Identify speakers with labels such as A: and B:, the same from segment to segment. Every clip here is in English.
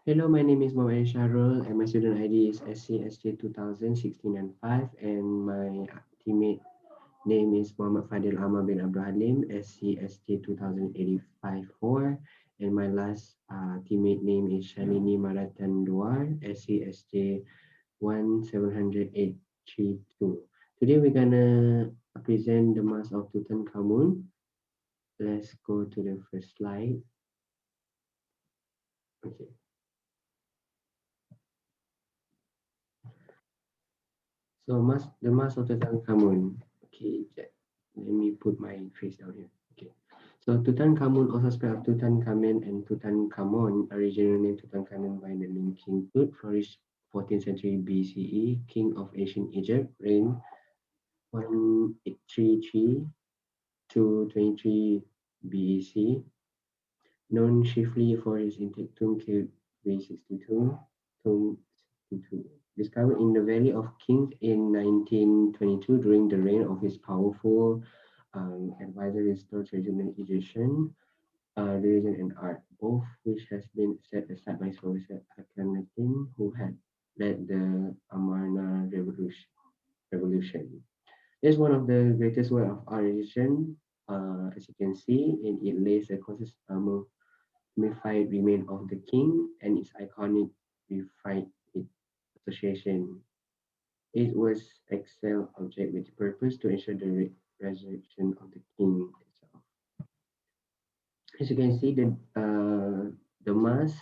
A: Hello, my name is Danisharol and my student ID is SCSJ 2016 and 5 and my teammate name is Muhammad Fadil Ahmad bin Abdul Halim SCSJ 2085 4 and my last teammate name is Shalini Maratan Duar SCSJ 17082. Today we're gonna present the mask of Tutankhamun. Let's go to the first slide. Okay. So the mask of Tutankhamun. Okay, let me put my face down here. Okay. So Tutankhamun, also spelled Tutankhamen and Tutankhamon, original name Tutankhamen by the name King Tut, flourished 14th century BCE, king of ancient Egypt, reigned 133 to 23 BEC, known chiefly for his intake tomb KV62, tomb 62, discovered in the Valley of Kings in 1922 during the reign of his powerful advisor, restored traditional Egyptian religion and art, both which has been set aside by Professor Akhenaten, who had led the Amarna revolution. It's one of the greatest work of art religion, as you can see, and it lays a consistent mummified remain of the king and its iconic refined association. It was excel object with purpose to ensure the resurrection of the king itself. As you can see, the mask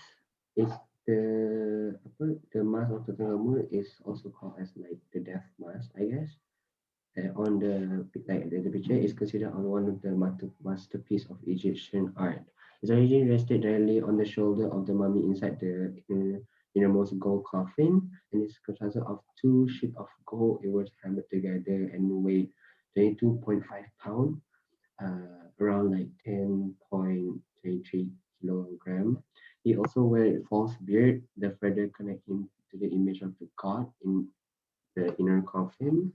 A: is the mask of Tutankhamun is also called as like the death mask, I guess. On the picture is considered on one of the masterpiece of Egyptian art. Its origin rested directly on the shoulder of the mummy inside the innermost gold coffin, and is constructed of two sheets of gold. It was hammered together and weighed 22.5 pounds, around like 10.23 kilogram. He also wear a false beard that further connect him to the image of the god in the inner coffin.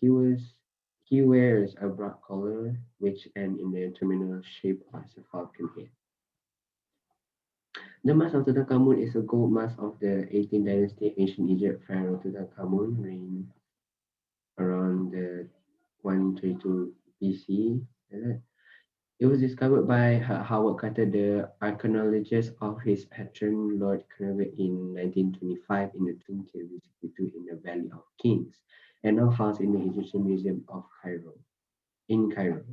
A: He was he wears a broad collar which end in the terminal shape as a falcon head. The mask of Tutankhamun is a gold mask of the 18th dynasty ancient Egypt pharaoh Tutankhamun, reigned around the 132 BC. It was discovered by Howard Carter, the archaeologist of his patron Lord Carnarvon in 1925 in the tomb KV62 in the Valley of Kings, and now housed in the Egyptian Museum of Cairo. In Cairo,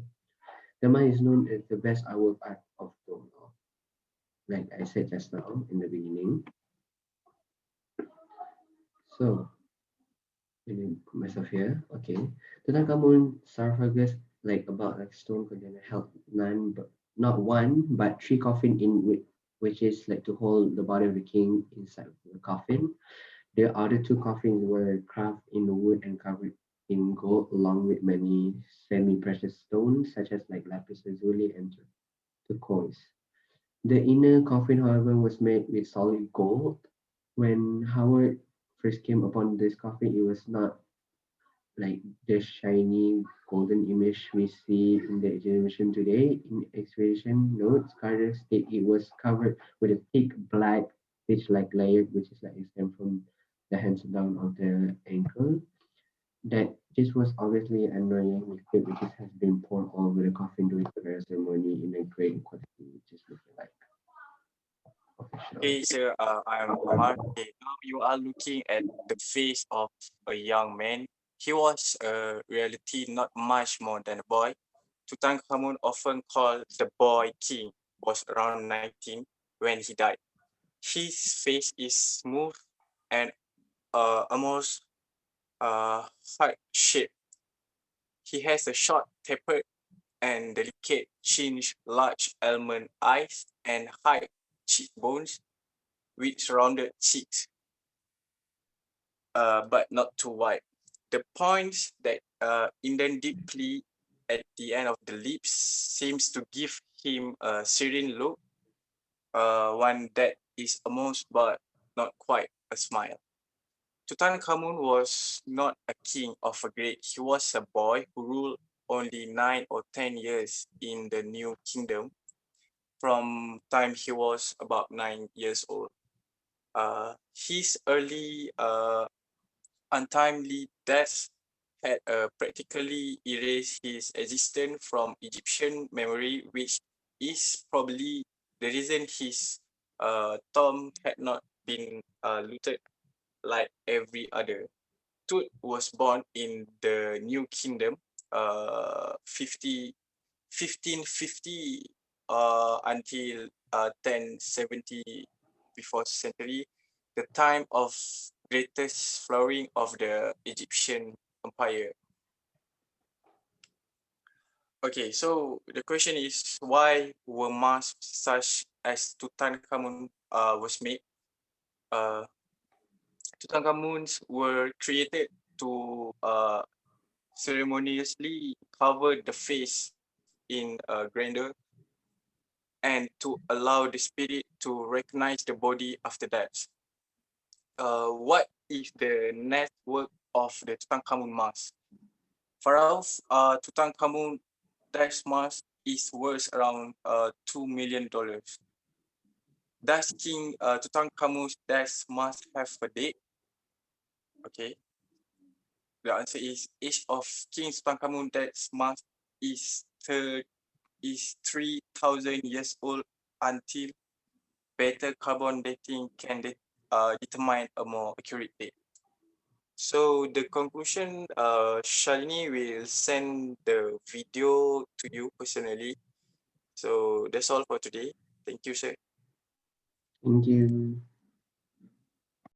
A: the man is known as the best artwork art of Dome, like I said just now in the beginning. So let me put myself here. Okay, Tutankhamun sarcophagus, like about like stone container, held none, but not one, but three coffin in which is like to hold the body of the king inside the coffin. The other two coffins were carved in wood and covered in gold, along with many semi-precious stones such as like lapis lazuli and turquoise. The inner coffin, however, was made with solid gold. When Howard first came upon this coffin, it was not like the shiny golden image we see in the exhibition today. In excavation notes, Carter state it was covered with a thick black pitch-like layer, which is like extend from the hands down of the ankle. That this was obviously annoying liquid which has been poured over the coffin during the burial ceremony in a great quantity, which is looking like official.
B: Okay, so I'm Amar. Okay, now you are looking at the face of a young man. He was a reality not much more than a boy. Tutankhamun, often called the Boy King, was around 19 when he died. His face is smooth and almost heart shaped. He has a short, tapered, and delicate chin, large almond eyes, and high cheekbones with rounded cheeks, but not too wide. The points that indent deeply at the end of the lips seems to give him a serene look, one that is almost but not quite a smile. Tutankhamun was not a king of a great. He was a boy who ruled only 9 or 10 years in the new kingdom from time he was about 9 years old. His early untimely death had practically erased his existence from Egyptian memory, which is probably the reason his tomb had not been looted like every other. Tut was born in the New Kingdom, 1550 until 1070 before century, the time of greatest flowering of the Egyptian empire. Okay, so the question is, why were masks such as Tutankhamun was made? Uh, Tutankhamun's were created to ceremoniously cover the face in grandeur and to allow the spirit to recognize the body after death. What is the net worth of the Tutankhamun mask? Pharaoh's Tutankhamun death mask is worth around $2 million. Does King Tutankhamun's death mask have a date? Okay, the answer is age of King Tutankhamun death mask is third is 3,000 years old until better carbon dating can determine a more accurate date. So the conclusion, Shalini will send the video to you personally. So that's all for today. Thank you, sir.
A: Thank you.